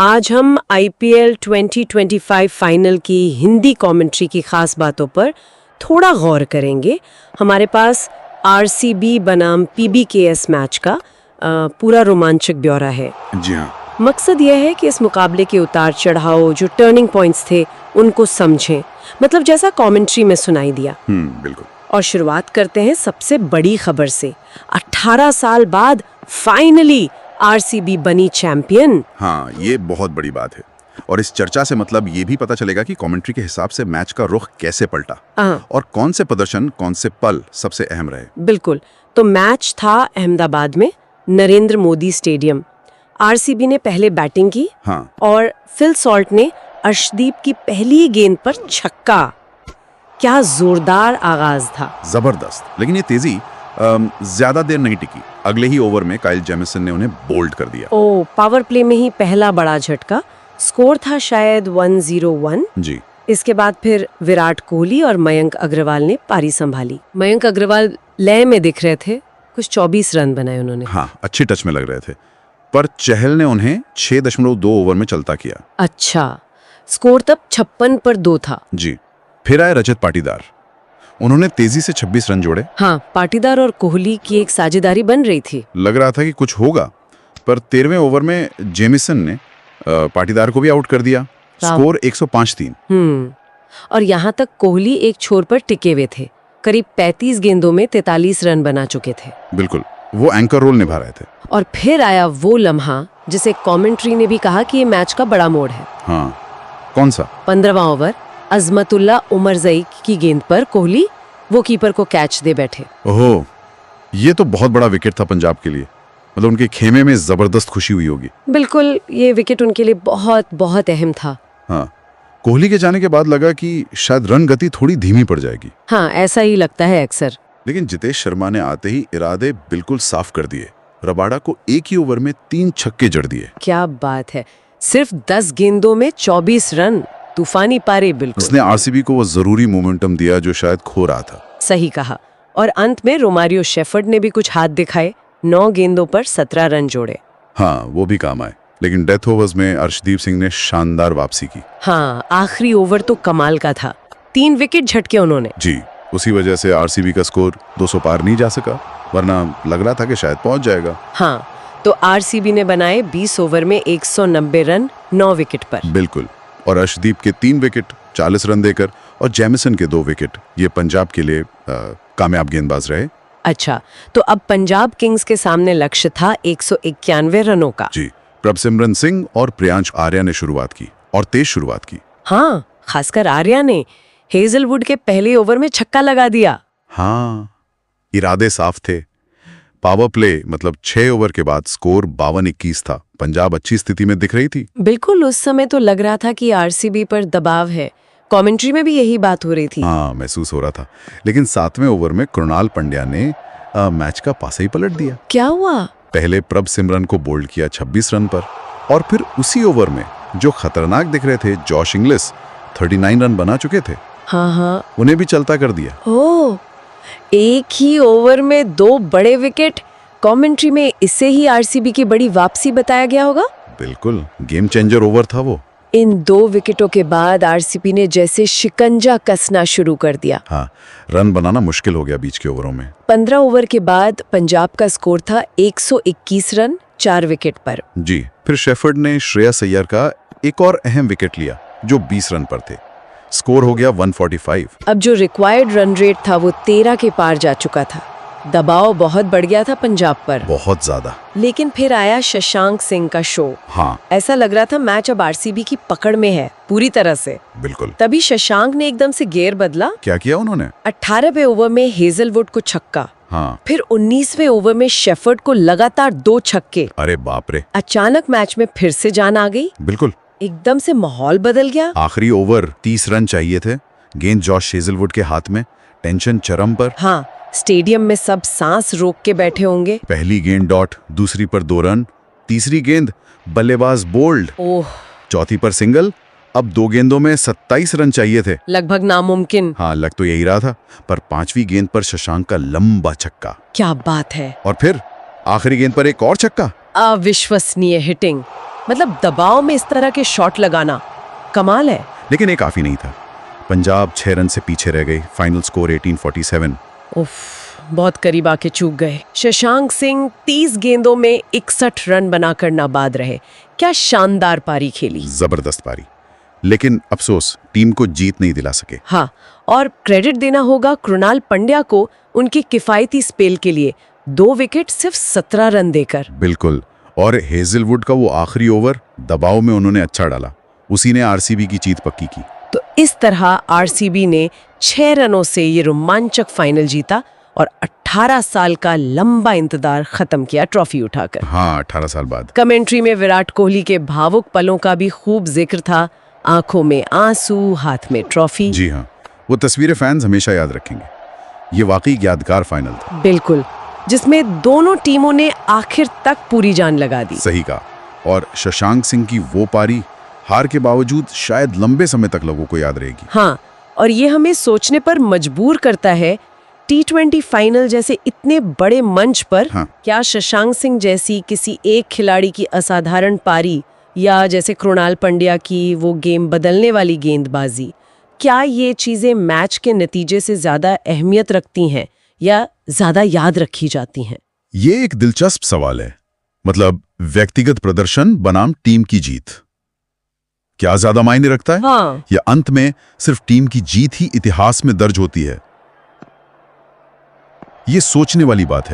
आज हम IPL 2025 final की हिंदी कमेंट्री की खास बातों पर थोड़ा गौर करेंगे। हमारे पास RCB बनाम PBKS मैच का पूरा रोमांचक ब्यौरा है। जी हाँ। मकसद यह है कि इस मुकाबले के उतार चढ़ाव, जो टर्निंग पॉइंट्स थे, उनको समझें, मतलब जैसा कमेंट्री में सुनाई दिया। बिल्कुल। और शुरुआत करते हैं सबसे बड़ी खबर से। 18 साल बाद फाइनली RCB बनी चैंपियन। हाँ, ये बहुत बड़ी बात है। और इस चर्चा से मतलब ये भी पता चलेगा कि कमेंट्री के हिसाब से मैच का रुख कैसे पलटा और कौन से प्रदर्शन, कौन से पल सबसे अहम रहे। बिल्कुल। तो मैच था अहमदाबाद में, नरेंद्र मोदी स्टेडियम। RCB ने पहले बैटिंग की। हाँ। और फिल सॉल्ट ने अर्शदीप की पहली गेंद पर छक्का। क्या जोरदार आगाज था। जबरदस्त। लेकिन ये तेजी ज्यादा देर नहीं टिकी। अगले ही ओवर में काइल जेमिसन ने उन्हें बोल्ड कर दिया। पावर प्ले में ही पहला बड़ा झटका। स्कोर था शायद 101। जी। इसके बाद फिर विराट कोहली और मयंक अग्रवाल ने पारी संभाली। मयंक अग्रवाल लय में दिख रहे थे, कुछ 24 रन बनाए उन्होंने। हाँ, अच्छी टच में लग रहे थे। पर चहल ने उन्हें 6.2 ओवर में चलता किया। अच्छा, स्कोर तब 56 पर 2 था। जी। फिर आए रजत पाटीदार। उन्होंने तेजी से 26 रन जोड़े। हाँ, पाटीदार और कोहली की एक साझेदारी बन रही थी। लग रहा था कि कुछ होगा, पर 13वें ओवर में जेमिसन ने पाटीदार को भी आउट कर दिया। स्कोर 105-3। और यहाँ तक कोहली एक छोर पर टिके हुए थे। करीब 35 गेंदों में 43 रन बना चुके थे। बिल्कुल, वो एंकर रोल निभा रहे थे। और फिर आया वो लम्हा जिसे कमेंट्री ने भी कहा कि ये मैच का बड़ा मोड़ है। हाँ, कौन सा? 15वां ओवर, अजमतुल्ला उमरजई की गेंद पर कोहली वो कीपर को कैच दे बैठे। ओहो, ये तो बहुत बड़ा विकेट था पंजाब के लिए। मतलब उनके खेमे में जबरदस्त खुशी हुई होगी। बिल्कुल, ये विकेट उनके लिए बहुत बहुत अहम था। हाँ, कोहली के जाने के बाद लगा कि शायद रन गति थोड़ी धीमी पड़ जाएगी। हाँ, ऐसा ही लगता है अक्सर। लेकिन जितेश शर्मा ने आते ही इरादे बिल्कुल साफ कर दिए। रबाडा को एक ही ओवर में 3 छक्के जड़ दिए। क्या बात है, सिर्फ 10 गेंदों में 24 रन, तूफानी पारी। बिल्कुल, उसने RCB को वो जरूरी मोमेंटम दिया जो शायद खो रहा था। सही कहा। और अंत में रोमारियो शेफर्ड ने भी कुछ हाथ दिखाए। 9 गेंदों पर 17 रन जोड़े। हाँ, वो भी काम आए। लेकिन डेथ ओवर्स में अर्शदीप सिंह ने शानदार वापसी की। हाँ, आखिरी ओवर तो कमाल का था। 3 विकेट झटके उन्होंने। जी, उसी वजह से RCB का स्कोर 200 पार नहीं जा सका, वरना लग रहा था कि शायद पहुंच जाएगा। हाँ, तो RCB ने बनाए 20 ओवर में 190 रन 9 विकेट पर। बिल्कुल। और अर्शदीप के 3 विकेट 40 रन देकर और जेमिसन के 2 विकेट, ये पंजाब के लिए कामयाब गेंदबाज रहे। अच्छा, तो अब पंजाब किंग्स के सामने लक्ष्य था 191 रनों का। जी। प्रभसिमरन सिंह और प्रियांश आर्या ने शुरुआत की, और तेज शुरुआत की। हाँ, खासकर आर्या ने हेजलवुड के पहले ओवर में छक्का लगा दिया। हाँ, इरादे साफ थे। पावर प्ले मतलब 6 ओवर के बाद स्कोर 52-21 था। पंजाब अच्छी स्थिति में दिख रही थी। बिल्कुल, उस समय तो लग रहा था कि RCB पर दबाव है। कमेंट्री में भी यही बात हो रही थी। हाँ, महसूस हो रहा था। लेकिन 7वें ओवर में कृणाल पंड्या ने मैच का पासा ही पलट दिया। क्या हुआ? पहले प्रभसिमरन को बोल्ड किया 26 रन पर, और फिर उसी ओवर में जो खतरनाक दिख रहे थे जॉश इंग्लिस 39 रन बना चुके थे। हाँ, उन्हें भी चलता कर दिया। ओह, एक ही ओवर में 2 बड़े विकेट। कमेंट्री में इसे ही RCB की बड़ी वापसी बताया गया होगा। बिल्कुल, गेम चेंजर ओवर था वो। इन 2 विकेटों के बाद RCB ने जैसे शिकंजा कसना शुरू कर दिया। हाँ, रन बनाना मुश्किल हो गया बीच के ओवरों में। 15 ओवर के बाद पंजाब का स्कोर था 121 रन 4 विकेट पर। जी। फिर शेफर्ड ने श्रेयस अय्यर का एक और अहम विकेट लिया जो 20 रन पर थे। स्कोर हो गया 145। अब जो रिक्वायर्ड रन रेट था वो 13 के पार जा चुका था। दबाव बहुत बढ़ गया था पंजाब पर, बहुत ज्यादा। लेकिन फिर आया शशांक सिंह का शो। हाँ, ऐसा लग रहा था मैच अब RCB की पकड़ में है पूरी तरह से। बिल्कुल। तभी शशांक ने एकदम से गियर बदला। क्या किया उन्होंने? 18वें ओवर में हेजलवुड को छक्का। हाँ। फिर 19वें ओवर में शेफर्ड को लगातार 2 छक्के। अरे बाप रे। अचानक मैच में फिर से जान आ गई। बिल्कुल, एकदम से माहौल बदल गया। आखिरी ओवर 30 रन चाहिए थे। गेंद जॉश हेजलवुड के हाथ में, टेंशन चरम पर। हाँ, स्टेडियम में सब सांस रोक के बैठे होंगे। पहली गेंद डॉट, दूसरी पर 2 रन, तीसरी गेंद बल्लेबाज बोल्ड, ओह, चौथी पर सिंगल। अब 2 गेंदों में 27 रन चाहिए थे। लगभग नामुमकिन। हाँ, लग तो यही रहा था, पर 5वीं गेंद पर शशांक का लंबा छक्का। क्या बात है। और फिर आखिरी गेंद पर एक और छक्का। अविश्वसनीय हिटिंग। मतलब दबाव में इस तरह के शॉट लगाना कमाल है। लेकिन ये काफी नहीं था। पंजाब 6 रन से पीछे रह गई। Final score 1847। उफ, बहुत करीब आके चूक गए। शशांक सिंह 30 गेंदों में 61 रन बनाकर नाबाद रहे। क्या शानदार पारी खेली। जबरदस्त पारी, लेकिन अफसोस टीम को जीत नहीं दिला सके। हाँ, और क्रेडिट देना होगा कृणाल पंड्या को उनकी किफायती स्पेल के लिए। 2 विकेट सिर्फ 17 रन देकर। बिल्कुल, और हेजलवुड का वो आखिरी ओवर दबाव में उन्होंने अच्छा डाला। उसी ने आरसीबी की जीत पक्की की। तो इस तरह आरसीबी ने 6 रनों से ये रोमांचक फाइनल जीता और 18 साल का लंबा इंतजार खत्म किया ट्रॉफी उठाकर। हाँ, 18 साल बाद। कमेंट्री में विराट कोहली के भावुक पलों का भी खूब जिक्र था। आंखों में आंसू, हाथ में ट्रॉफी। जी हाँ, वो तस्वीरें फैंस हमेशा याद रखेंगे। ये वाकई यादगार फाइनल था। बिल्कुल, जिसमें दोनों टीमों ने आखिर तक पूरी जान लगा दी। सही कहा। और शशांक सिंह की वो पारी हार के बावजूद शायद लंबे समय तक लोगों को याद रहेगी। हाँ, और ये हमें सोचने पर मजबूर करता है, T20 फाइनल जैसे इतने बड़े मंच पर क्या शशांक सिंह जैसी किसी एक खिलाड़ी की असाधारण पारी, या जैसे कृणाल पंड्या की वो गेम बदलने वाली गेंदबाजी, क्या ये चीजें मैच के नतीजे से ज्यादा अहमियत रखती हैं या ज्यादा याद रखी जाती हैं? ये एक दिलचस्प सवाल है। मतलब व्यक्तिगत प्रदर्शन बनाम टीम की जीत, क्या ज्यादा मायने रखता है? हाँ। या अंत में सिर्फ टीम की जीत ही इतिहास में दर्ज होती है? ये सोचने वाली बात है।